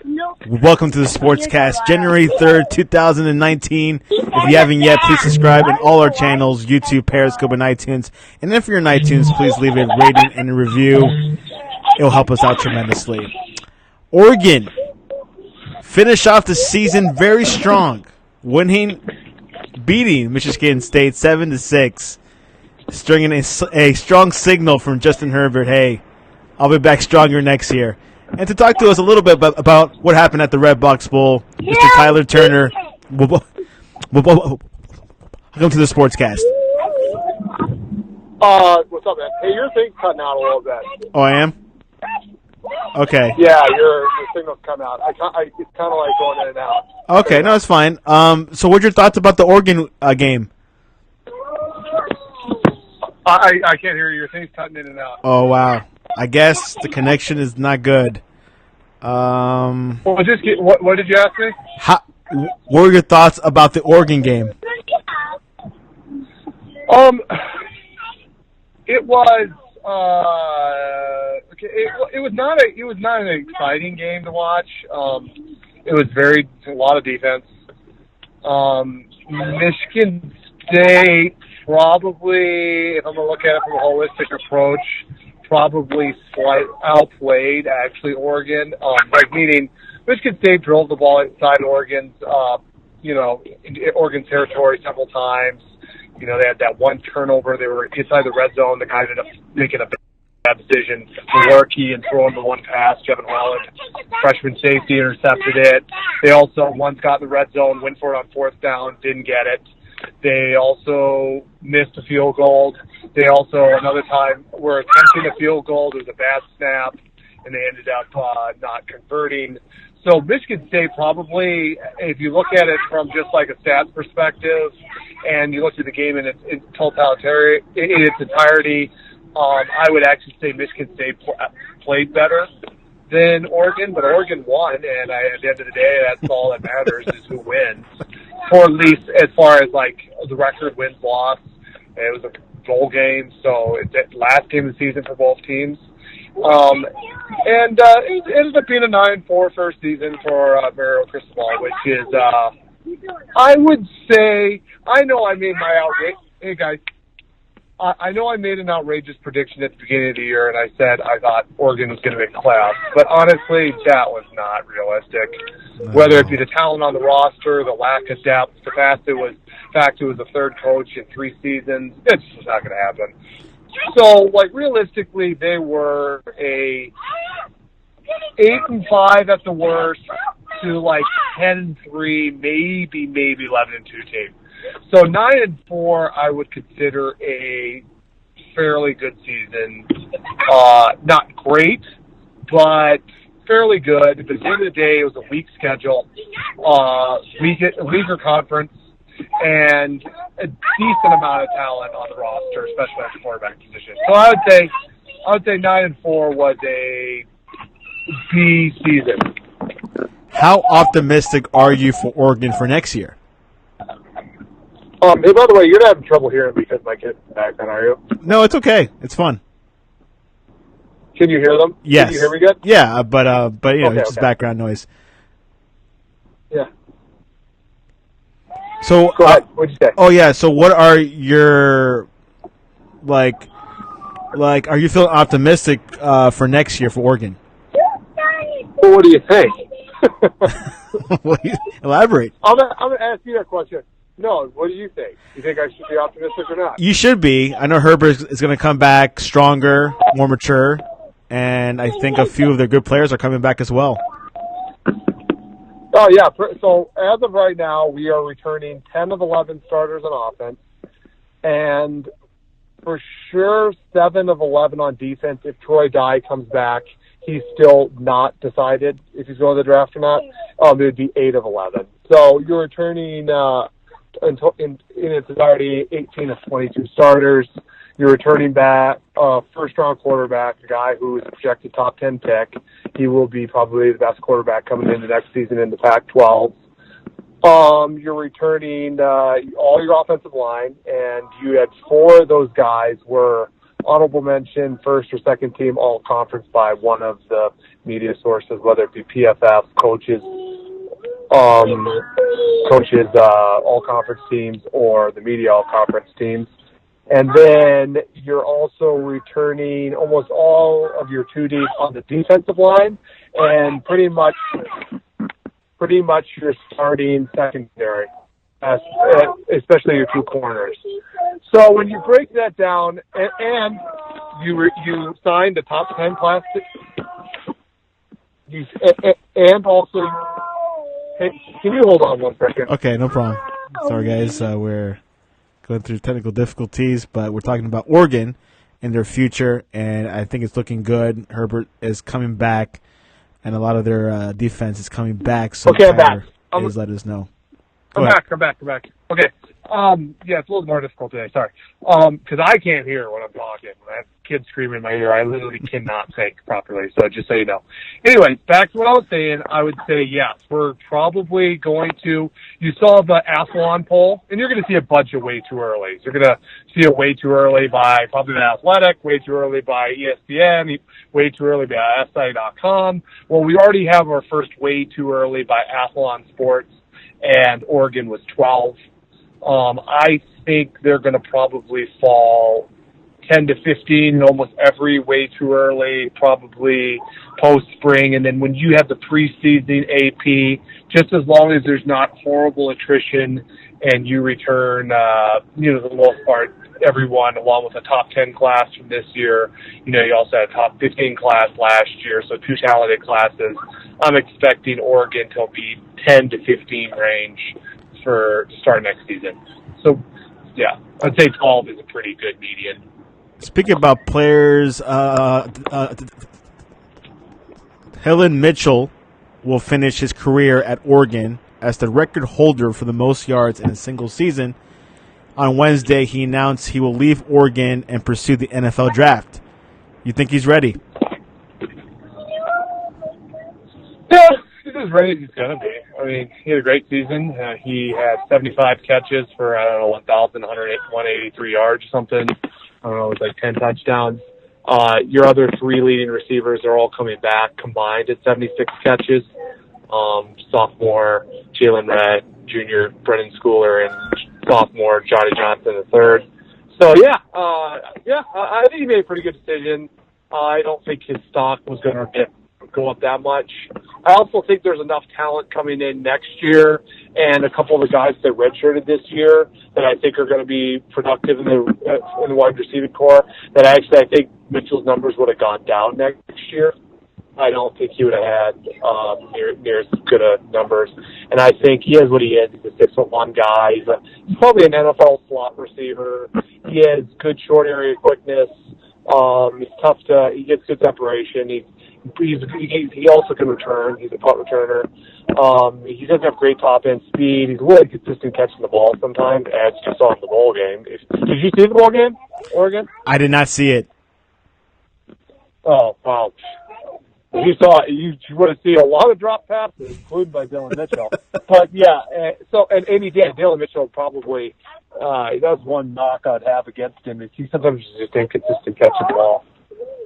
Welcome to the Sportscast, January 3rd, 2019. If you haven't yet, please subscribe in all our channels, YouTube, Periscope, and iTunes. And if you're in iTunes, please leave a rating and a review. It'll help us out tremendously. Oregon finished off the season very strong, beating Michigan State 7-6, stringing a strong signal from Justin Herbert, hey, I'll be back stronger next year. And to talk to us a little bit about what happened at the Red Box Bowl, Mr. Tyler Turner, welcome to the Sportscast. What's up, man? Hey, your thing's cutting out a little bit. Oh, I am? Okay. Yeah, your signal's cutting out. It's kind of like going in and out. Okay, no, it's fine. So what's your thoughts about the Oregon game? I can't hear you. Your thing's cutting in and out. Oh, wow. I guess the connection is not good. What did you ask me? What were your thoughts about the Oregon game? It was okay. It was not an exciting game to watch. It was a lot of defense. Michigan State probably, if I'm gonna look at it from a holistic approach, probably outplayed actually Oregon. Meaning Michigan State drove the ball inside Oregon's territory several times. You know, they had that one turnover. They were inside the red zone. The guy ended up making a bad decision. Malarkey and throwing the one pass. Kevin Wallen, freshman safety, intercepted it. They also once got in the red zone, went for it on fourth down, didn't get it. They also missed a field goal. They also, another time, were attempting a field goal. There was a bad snap, and they ended up not converting. So Michigan State probably, if you look at it from just like a stats perspective, and you look at the game in its entirety, I would actually say Michigan State played better than Oregon, but Oregon won, and at the end of the day, that's all that matters is who wins. Or at least as far as like the record wins-loss. It was a bowl game, so it's the last game of the season for both teams. It ended up being a 9-4 first season for Mario Cristobal, which is, I would say, I know I made my hey guys, I know I made an outrageous prediction at the beginning of the year, and I said I thought Oregon was going to make the playoffs. But honestly, that was not realistic. Whether it be the talent on the roster, the lack of depth, the fact it was the third coach in 3 seasons, it's just not going to happen. So, like, realistically, they were a 8-5 at the worst to like 10-3, maybe 11-2 team. So 9-4, I would consider a fairly good season. Not great, but fairly good. But at the end of the day, it was a weak schedule, weaker conference, and a decent amount of talent on the roster, especially at the quarterback position. So I would say 9-4 was a B season. How optimistic are you for Oregon for next year? Hey, by the way, you're not having trouble hearing me because my kid's in the background, are you? No, it's okay. It's fun. Can you hear them? Yes. Can you hear me good? Yeah, but it's just background noise. Yeah. So go ahead. What'd you say? Oh yeah. So what are your like? Are you feeling optimistic for next year for Oregon? Well, what do you think? Elaborate. I'm gonna ask you that question. No, what do you think? You think I should be optimistic or not? You should be. I know Herbert is going to come back stronger, more mature, and I think a few of their good players are coming back as well. Oh, yeah. So as of right now, we are returning 10 of 11 starters on offense, and for sure 7 of 11 on defense. If Troy Dye comes back, he's still not decided if he's going to the draft or not. It would be 8 of 11. So you're returning in its entirety 18 of 22 starters. You're returning back a first-round quarterback, a guy who is a projected top 10 pick. He will be probably the best quarterback coming into next season in the Pac-12. You're returning all your offensive line, and you had 4 of those guys were honorable mention, first or second team all-conference by one of the media sources, whether it be PFF, coaches, all-conference teams, or the media all-conference teams. And then you're also returning almost all of your 2D on the defensive line, and pretty much you're starting secondary, especially your two corners. So when you break that down, and you signed the top 10 class, and also, hey, can you hold on one second? Okay, no problem. Sorry, guys. We're going through technical difficulties, but we're talking about Oregon and their future, and I think it's looking good. Herbert is coming back, and a lot of their defense is coming back. So okay, I'm back. Please let us know. I'm back. Okay. Yeah, it's a little more difficult today. Sorry. Because I can't hear when I'm talking. I have kids screaming in my ear. I literally cannot think properly. So just so you know. Anyway, back to what I was saying. I would say yes. We're probably going to. You saw the Athlon poll, and you're going to see a bunch of way too early. You're going to see it way too early by probably the Athletic, way too early by ESPN, way too early by SI.com. Well, we already have our first way too early by Athlon Sports, and Oregon was 12. I think they're going to probably fall 10 to 15 almost every way too early, probably post-spring. And then when you have the preseason AP, just as long as there's not horrible attrition and you return, for the most part, everyone along with a top 10 class from this year. You also had a top 15 class last year, so two talented classes. I'm expecting Oregon to be 10 to 15 range for start next season. So, yeah, I'd say 12 is a pretty good median. Speaking about players, Helen Mitchell will finish his career at Oregon as the record holder for the most yards in a single season. On Wednesday, he announced he will leave Oregon and pursue the NFL draft. You think he's ready? Yeah, he's as ready as he's going to be. I mean, he had a great season. He had 75 catches for, 1,183 yards or something. I don't know, it was like 10 touchdowns. Your other three leading receivers are all coming back combined at 76 catches. Sophomore Jalen Redd, junior Brennan Schooler, and sophomore Johnny Johnson III. So, I think he made a pretty good decision. I don't think his stock was going to go up that much. I also think there's enough talent coming in next year, and a couple of the guys that redshirted this year that I think are going to be productive in the wide receiving core, that I think Mitchell's numbers would have gone down next year. I don't think he would have had near as good numbers. And I think he is what he is. He's a 6'1" guy. He's probably an NFL slot receiver. He has good short area quickness. He's tough he gets good separation. He also can return. He's a punt returner. He doesn't have great top end speed. He's really consistent catching the ball sometimes, as you saw in the bowl game. Did you see the bowl game, Oregon? I did not see it. Oh, wow. You saw it, you would have seen a lot of drop passes, including by Dylan Mitchell. But yeah, and he did. Dylan Mitchell probably that's one knock I'd have against him is he sometimes is just inconsistent catching the ball.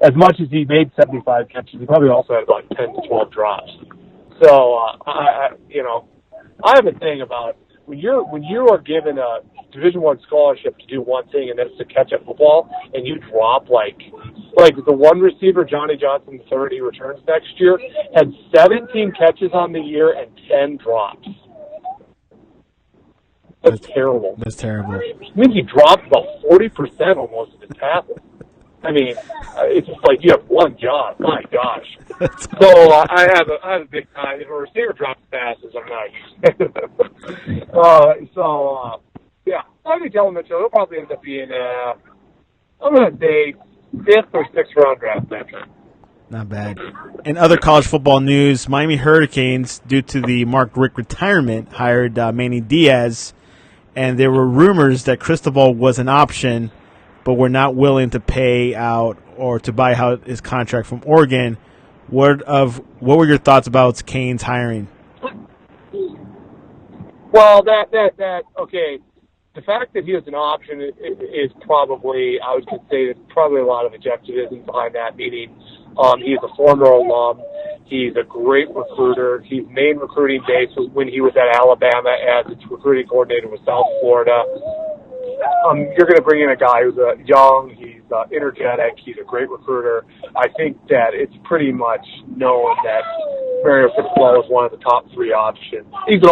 As much as he made 75 catches, he probably also had about 10 to 12 drops. So I have a thing about when you are given a Division I scholarship to do one thing, and that's to catch a football, and you drop like the one receiver, Johnny Johnson III, returns next year, had 17 catches on the year and 10 drops. That's terrible. That's terrible. It means he dropped about 40% almost of his passes. I mean, it's just like you have one job. My gosh. So I have a big time. If a receiver drops passes, I'm not using it. Yeah. I think Dylan Mitchell, he'll probably end up being, I'm going to say, 5th or 6th round draft pick. Not bad. In other college football news, Miami Hurricanes, due to the Mark Richt retirement, hired Manny Diaz, and there were rumors that Cristobal was an option, but were not willing to pay out or to buy out his contract from Oregon. What were your thoughts about Canes hiring? Well, okay. The fact that he was an option is probably, I would say, there's probably a lot of objectivism behind that, meaning he is a former alum. He's a great recruiter. His main recruiting base was when he was at Alabama as its recruiting coordinator with South Florida. You're going to bring in a guy who's young, he's energetic, he's a great recruiter. I think that it's pretty much known that Mario Cristobal is one of the top 3 options. He's an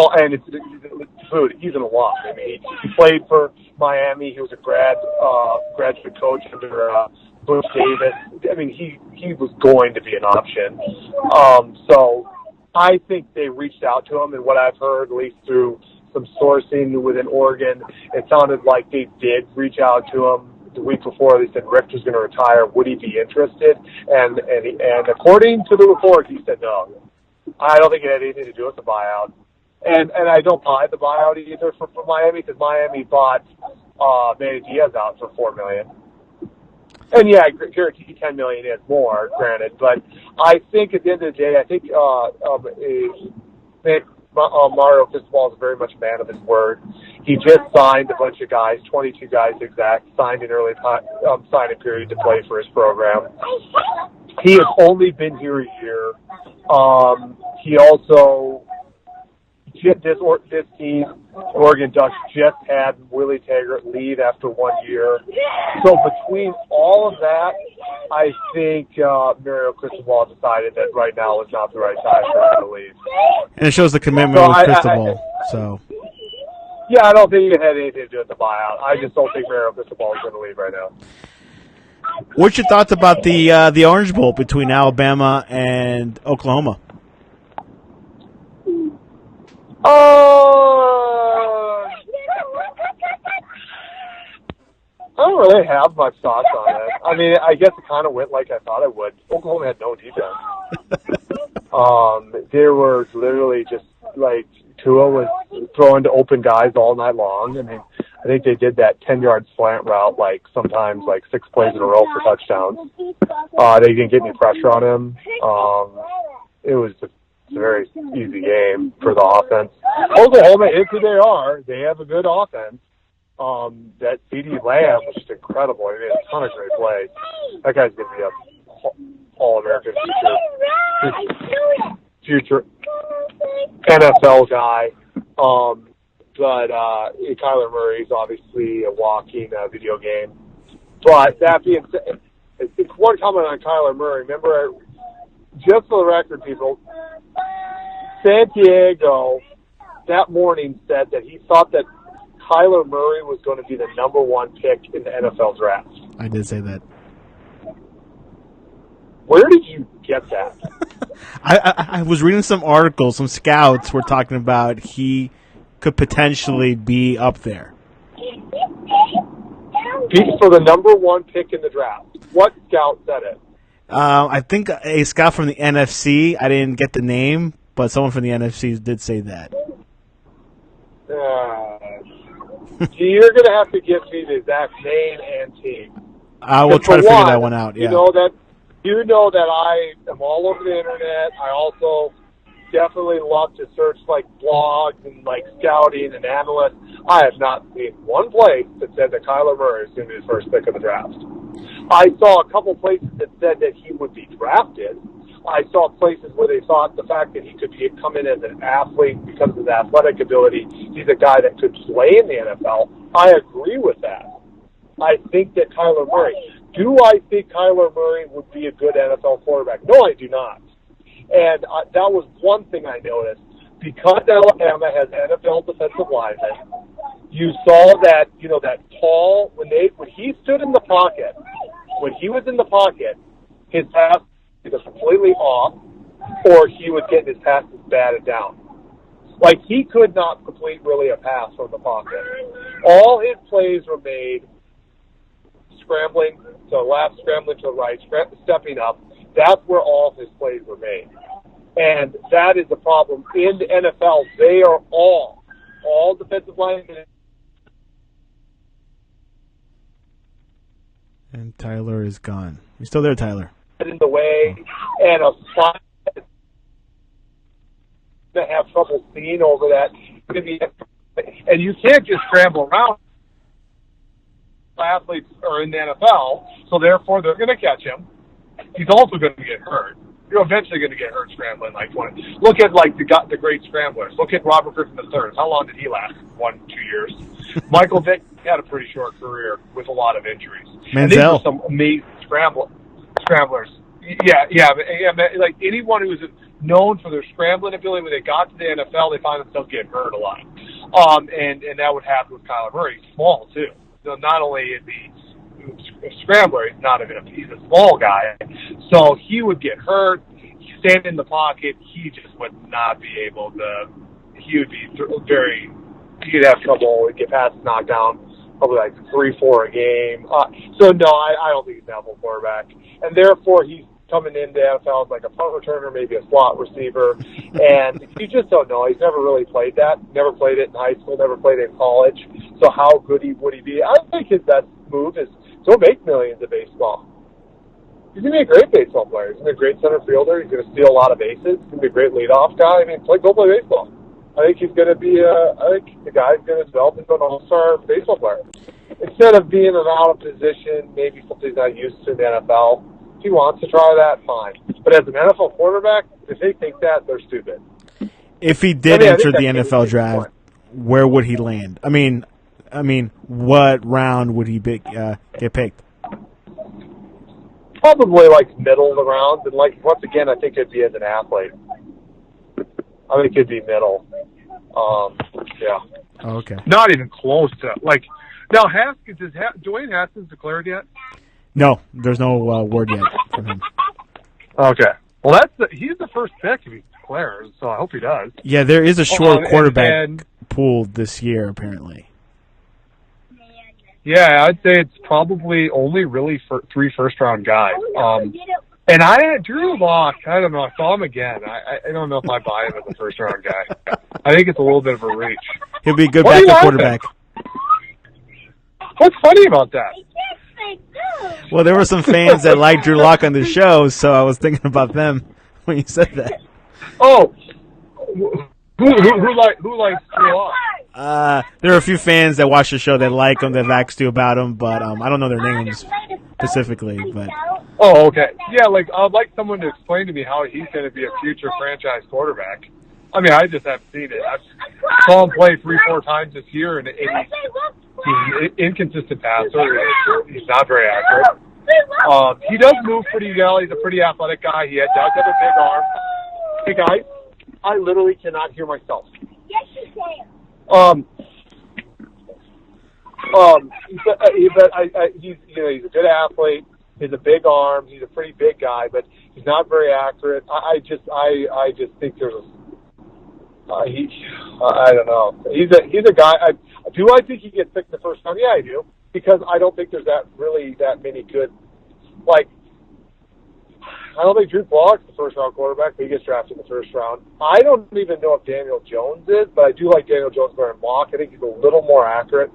alum. I mean, he played for Miami. He was a graduate coach under Bush Davis. I mean, he was going to be an option. So I think they reached out to him, and what I've heard, at least through some sourcing within Oregon, it sounded like they did reach out to him the week before. They said Rick was going to retire. Would he be interested? And according to the report, he said no. I don't think it had anything to do with the buyout. And I don't buy the buyout either for Miami, because Miami bought Manny Diaz out for $4 million. And yeah, guarantee $10 million is more, granted. But I think at the end of the day, I think Mario Cristobal is very much a man of his word. He just signed a bunch of guys, 22 guys exact, signed an early signing period to play for his program. He has only been here a year. He also, this team, Oregon Ducks, just had Willie Taggart leave after 1 year. So between all of that, I think Mario Cristobal decided that right now is not the right time for him to leave. And it shows the commitment with Cristobal. Yeah, I don't think it had anything to do with the buyout. I just don't think Mario Cristobal is going to leave right now. What's your thoughts about the Orange Bowl between Alabama and Oklahoma? I don't really have much thoughts on it. I mean, I guess it kind of went like I thought it would. Oklahoma had no defense. They were literally just like Tua was throwing to open guys all night long. I mean, I think they did that 10-yard slant route sometimes 6 plays in a row for touchdowns. They didn't get any pressure on him. It was just a very easy game for the offense. Oklahoma is who they are. They have a good offense. That C.D. Lamb was just incredible. He made a ton of great plays. That guy's going to be a All-American future NFL guy. But Kyler Murray's obviously a walking video game. But that being said, one comment on Kyler Murray. Remember, just for the record, people, Santiago that morning said that he thought that Kyler Murray was going to be the #1 pick in the NFL draft. I did say that. Where did you get that? I was reading some articles. Some scouts were talking about he could potentially be up there. For the #1 pick in the draft. What scout said it? I think a scout from the NFC. I didn't get the name, but someone from the NFC did say that. You're going to have to give me the exact name and team. I will try to figure that one out. Yeah. You know that I am all over the internet. I also definitely love to search blogs and scouting and analysts. I have not seen one place that said that Kyler Murray is going to be the first pick of the draft. I saw a couple places that said that he would be drafted. I saw places where they thought the fact that he could come in as an athlete because of his athletic ability, he's a guy that could play in the NFL. I agree with that. I think that Kyler Murray. Do I think Kyler Murray would be a good NFL quarterback? No, I do not. And that was one thing I noticed. Because Alabama has NFL defensive linemen, you saw that, that Paul, when he stood in the pocket, when he was in the pocket, his pass was completely off, or he was getting his passes batted down. He could not complete really a pass from the pocket. All his plays were made scrambling to the left, scrambling to the right, stepping up. That's where all of his plays were made. And that is the problem. In the NFL, they are all defensive linemen. And Tyler is gone. You still there, Tyler? In the way, and a spot to have trouble seeing over that. And you can't just scramble around. Athletes are in the NFL, so therefore they're going to catch him. He's also going to get hurt. You're eventually going to get hurt scrambling like 20. Look at like the great scramblers. Look at Robert Griffin III. How long did he last? 1-2 years. Michael Vick had a pretty short career with a lot of injuries. Menzel. And these were some amazing scramblers. Yeah. Like anyone who's known for their scrambling ability, when they got to the NFL, they find themselves getting hurt a lot. And that would happen with Kyler Murray. He's small too. So not only is he a scrambler, he's a small guy. So he would get hurt. Stand in the pocket, he just would not be able to. He would be he'd have trouble. He'd get passes knocked down, probably like 3-4 a game. So no, I don't think he's an NFL quarterback, and therefore he's coming into NFL as like a punt returner, maybe a slot receiver, and you just don't know. He's never really played that. Never played it in high school. Never played it in college. So how good would he be? I think his best move is to make millions of baseball. He's going to be a great baseball player. He's going to be a great center fielder. He's going to steal a lot of bases. He's going to be a great leadoff guy. I mean, go play baseball. I think he's going to be I think the guy's going to develop into an all-star baseball player. Instead of being in an out-of-position, maybe something he's not used to in the NFL, if he wants to try that, fine. But as an NFL quarterback, if they think that, they're stupid. If he did enter the NFL draft, where would he land? I mean, what round would he get picked? Probably like middle of the round, and like once again, I think it'd be as an athlete. I think it'd be middle. Yeah. Oh, okay. Not even close to like. Now Haskins is Dwayne Haskins declared yet? No, there's no word yet from him. Okay. Well, he's the first pick if he declares, so I hope he does. Yeah, there is a short quarterback pool this year apparently. Yeah, I'd say it's probably only really 3 first-round guys. And Drew Lock, I don't know. I saw him again. I don't know if I buy him as a first-round guy. I think it's a little bit of a reach. He'll be a good backup quarterback. What's funny about that? Well, there were some fans that liked Drew Lock on the show, so I was thinking about them when you said that. Oh, who likes Drew Lock? There are a few fans that watch the show that like him, that vax you about him, but I don't know their names specifically. But oh, okay, yeah, like I'd like someone to explain to me how he's going to be a future franchise quarterback. I mean, I just haven't seen it. I saw him play 3-4 times this year, and he's an inconsistent passer. He's not very accurate. He does move pretty well. He's a pretty athletic guy. He does have a big arm. Hey guys, I literally cannot hear myself. Yes, you can. He's a good athlete. He's a big arm. He's a pretty big guy, but he's not very accurate. I just think there's I don't know. He's a guy. Do I think he gets picked in the first round? Yeah, I do, because I don't think there's that many good. Like, I don't think Drew Block's the first-round quarterback, but he gets drafted in the first round. I don't even know if Daniel Jones is, but I do like Daniel Jones better than Block. I think he's a little more accurate.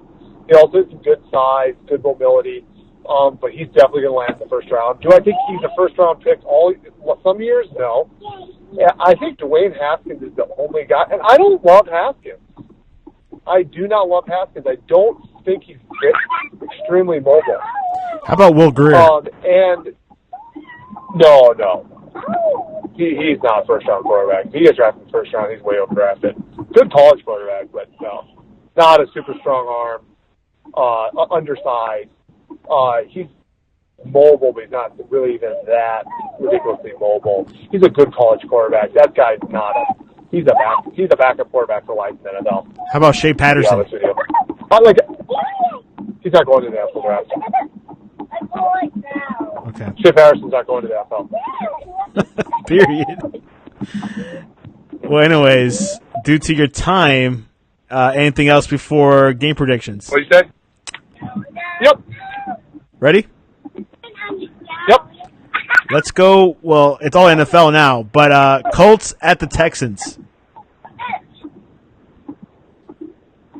He also has some good size, good mobility, but he's definitely going to land in the first round. Do I think he's a first-round pick some years? No. Yeah, I think Dwayne Haskins is the only guy, and I don't love Haskins. I do not love Haskins. I don't think he's extremely mobile. How about Will Greer? No. He's not a first-round quarterback. If he gets drafted in the first round, he's way overdrafted. Good college quarterback, but no. Not a super strong arm, undersized. He's mobile, but he's not really even that ridiculously mobile. He's a good college quarterback. That guy's not he's a backup quarterback for life in the NFL. How about Shea Patterson? He's not going to the NFL draft. Okay. Shea Patterson's not going to the NFL. Period. Well, anyways, due to your time, anything else before game predictions? What do you say? Yep. Ready? Yep. Let's go. Well, it's all NFL now, but Colts at the Texans.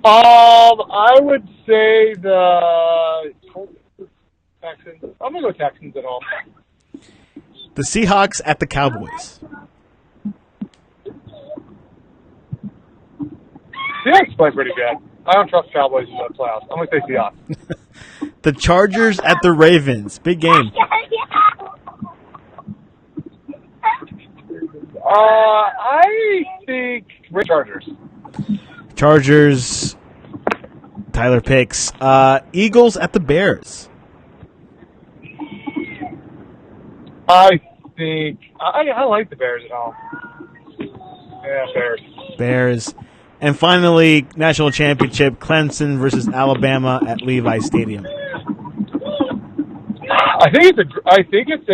I would say the Texans. I'm going to go Texans at all. The Seahawks at the Cowboys. Seahawks play pretty good. I don't trust Cowboys in the playoffs. I'm going to say Seahawks. The Chargers at the Ravens. Big game. I think Chargers. Chargers. Tyler picks. Eagles at the Bears. I think I like the Bears at home. Yeah, Bears. Bears. And finally, national championship, Clemson versus Alabama at Levi Stadium. I think it's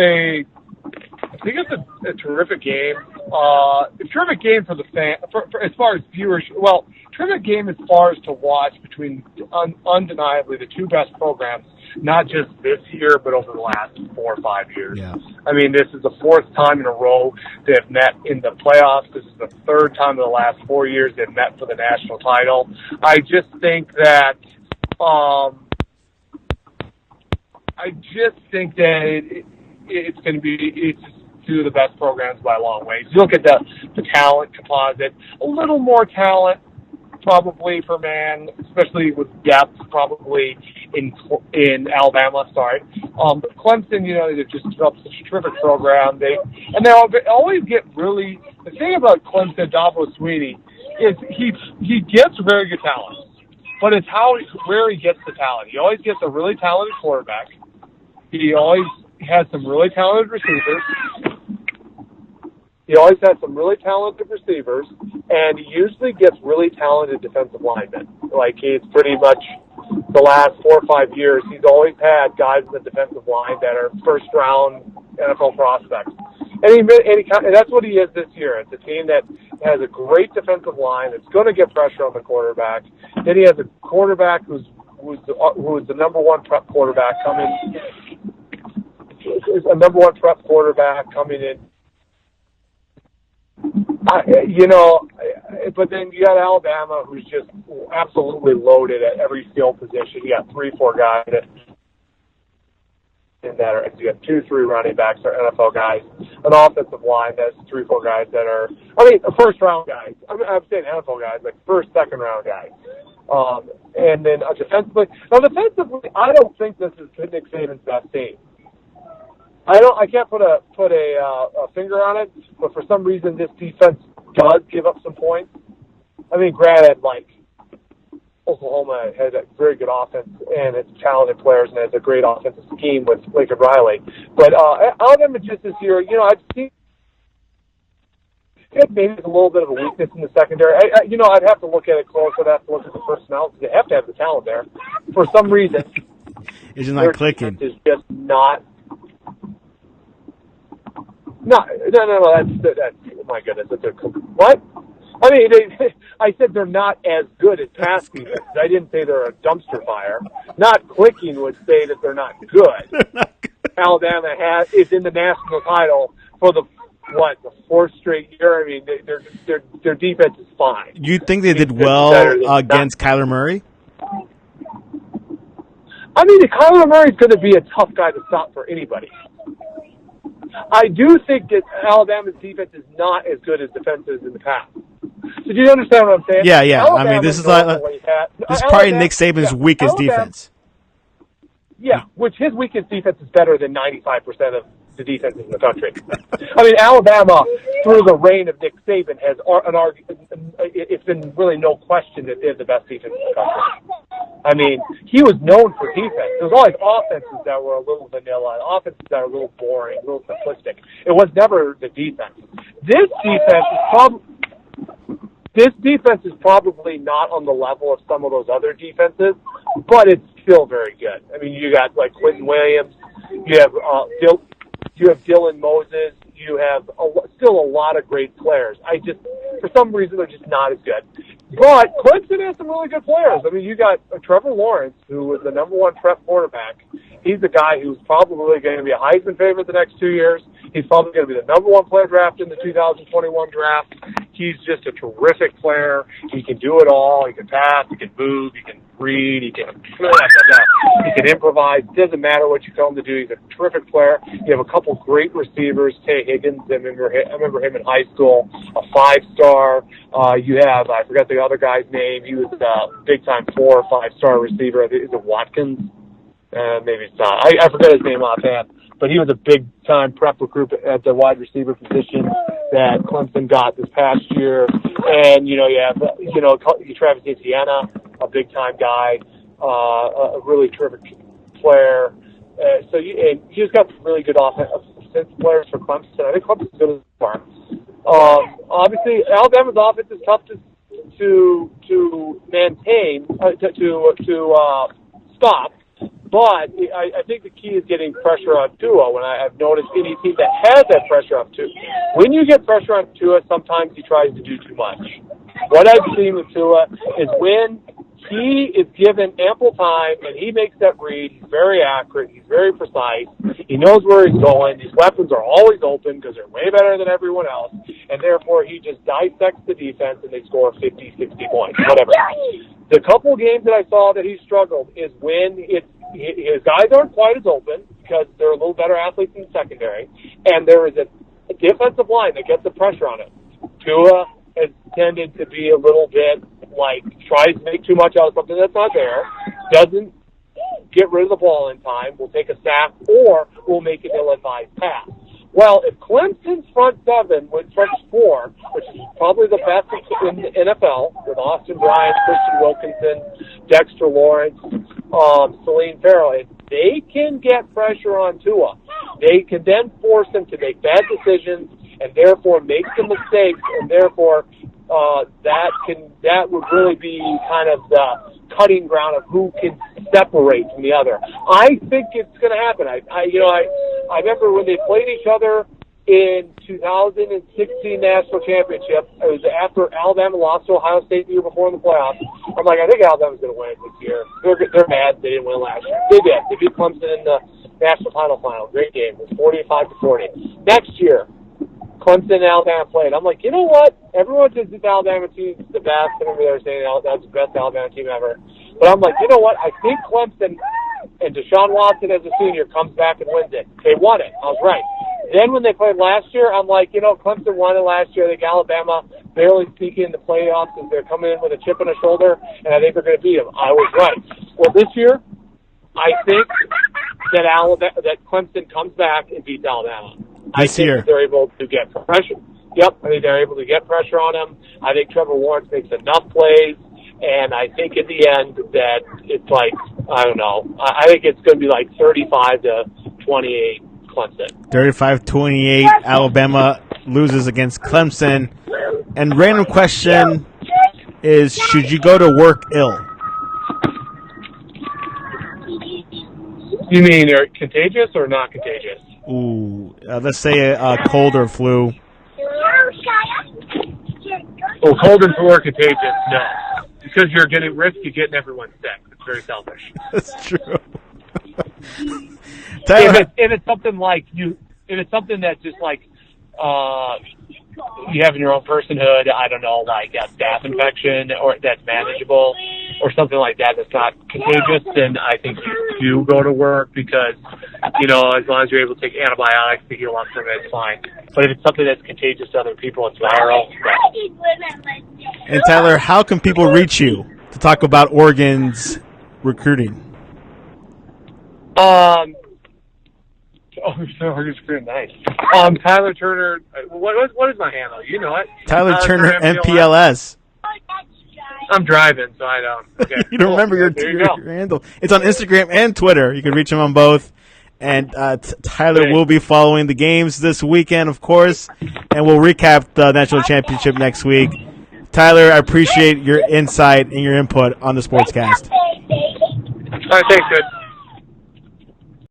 a terrific game. A terrific game for the fan, for as far as viewers. Well, terrific game as far as to watch between undeniably the two best programs, not just this year, but over the last 4 or 5 years. Yeah. I mean, this is the fourth time in a row they've met in the playoffs. This is the third time in the last 4 years they've met for the national title. I just think that. It's going to be two of the best programs by a long way. You look at the talent composite, a little more talent probably for man, especially with depth probably in Alabama. But Clemson, they've just developed such a terrific program. They always get really. The thing about Clemson, Dabo Swinney, is he gets very good talent, but it's where he gets the talent. He always gets a really talented quarterback. He always has some really talented receivers. And he usually gets really talented defensive linemen. Like, he's pretty much the last 4 or 5 years, he's always had guys in the defensive line that are first-round NFL prospects. And that's what he is this year. It's a team that has a great defensive line that's going to get pressure on the quarterback. Then he has a quarterback who's the number one prep quarterback coming in. But then you got Alabama, who's just absolutely loaded at every skill position. You got 3-4 guys you got 2-3 running backs that are NFL guys, an offensive line that's 3-4 guys that are, first round guys. I'm saying NFL guys, like first, second round guys. And then defensively, I don't think this is Nick Saban's best team. I can't put a finger on it, but for some reason this defense does give up some points. Granted, like Oklahoma has a very good offense and it's talented players and has a great offensive scheme with Lincoln Riley. But Alabama just this year, I've seen maybe it's a little bit of a weakness in the secondary. I'd have to look at it closer. I'd have to look at the personnel because they have to have the talent there. For some reason, it's just not clicking. It's just not. No. That's oh my goodness. What? I said they're not as good as pass defense. I didn't say they're a dumpster fire. Not clicking would say that they're not good. Alabama is in the national title for the fourth straight year. Their defense is fine. You think they did well against Kyler Murray? Kyler Murray's going to be a tough guy to stop for anybody. I do think that Alabama's defense is not as good as defenses in the past. So do you understand what I'm saying? Yeah. This is probably Nick Saban's weakest defense. Yeah, which his weakest defense is better than 95% of the defenses in the country. Alabama, through the reign of Nick Saban, has it's been really no question that they're the best defense in the country. He was known for defense. There was always offenses that were a little vanilla, offenses that were a little boring, a little simplistic. It was never the defense. This defense is probably not on the level of some of those other defenses, but it's still very good. You got like Quentin Williams, you have Dylan Moses, you have still a lot of great players. For some reason, they're just not as good. But Clemson has some really good players. You got Trevor Lawrence, who was the number one prep quarterback. He's a guy who's probably going to be a Heisman favorite the next 2 years. He's probably going to be the number one player drafted in the 2021 draft. He's just a terrific player. He can do it all. He can pass. He can move. He can read. He can improvise. It doesn't matter what you tell him to do. He's a terrific player. You have a couple great receivers. Tay Higgins, I remember him in high school, a 5-star. You have, I forgot the other guy's name. He was a big-time 4 or 5-star receiver. Is it Watkins? Maybe it's not. I forgot his name offhand. But he was a big-time prep recruit at the wide receiver position. that Clemson got this past year. And, you have, Travis Etienne, a big-time guy, a really terrific player. And he's got some really good offensive players for Clemson. I think Clemson's good as far. Obviously, Alabama's offense is tough to maintain, to stop. But I think the key is getting pressure on Tua. When I've noticed any team that has that pressure on Tua, when you get pressure on Tua, sometimes he tries to do too much. What I've seen with Tua is when he is given ample time and he makes that read, he's very accurate, he's very precise, he knows where he's going, his weapons are always open because they're way better than everyone else, and therefore he just dissects the defense and they score 50, 60 points, whatever. The couple of games that I saw that he struggled is when his guys aren't quite as open because they're a little better athletes in the secondary, and there is a defensive line that gets the pressure on it. Tua has tended to be a little bit tries to make too much out of something that's not there, doesn't get rid of the ball in time, will take a sack, or will make an ill-advised pass. Well, if Clemson's front seven with front four, which is probably the best in the NFL, with Austin Bryant, Christian Wilkinson, Dexter Lawrence, Celine Farrell, if they can get pressure on Tua, they can then force him to make bad decisions and therefore make some mistakes, and therefore that would really be kind of the cutting ground of who can separate from the other. I think it's going to happen. I remember when they played each other in 2016 National Championship. It was after Alabama lost to Ohio State the year before in the playoffs. I'm like, I think Alabama's going to win it this year. They're mad they didn't win last year. They did. They beat Clemson in the national title final. Great game. It was 45-40. Next year, Clemson and Alabama played. I'm like, you know what? Everyone says this Alabama team is the best. I remember they were saying that's the best Alabama team ever. But I'm like, you know what? I think Clemson and Deshaun Watson as a senior comes back and wins it. They won it. I was right. Then when they played last year, I'm like, Clemson won it last year. I think Alabama barely sneaking in the playoffs as they're coming in with a chip on their shoulder, and I think they're going to beat them. I was right. Well, this year, I think that Clemson comes back and beats Alabama. I think they're able to get pressure. Yep, I think they're able to get pressure on him. I think Trevor Lawrence makes enough plays, and I think in the end that it's I don't know. I think it's going to be 35-28 Clemson. 35-28, Alabama loses against Clemson. And random question is, should you go to work ill? You mean contagious or not contagious? Ooh, let's say a cold or flu. Well, cold and flu are contagious, no. Because you're getting risk of getting everyone sick. It's very selfish. That's true. If it's something if it's something that's just you have in your own personhood, I don't know, a staph infection or that's manageable or something like that that's not contagious, then I think you do go to work because, as long as you're able to take antibiotics to heal up from it, it's fine. But if it's something that's contagious to other people, it's viral. And Tyler, how can people reach you to talk about Oregon's recruiting? Oregon's pretty nice. Tyler Turner. What is my handle? You know it. Tyler Turner MPLS. I'm driving, so I don't. Okay. You don't remember your handle. It's on Instagram and Twitter. You can reach him on both. And Tyler will be following the games this weekend, of course, and we'll recap the national championship next week. Tyler, I appreciate your insight and your input on the Sportscast. All right, thanks, good.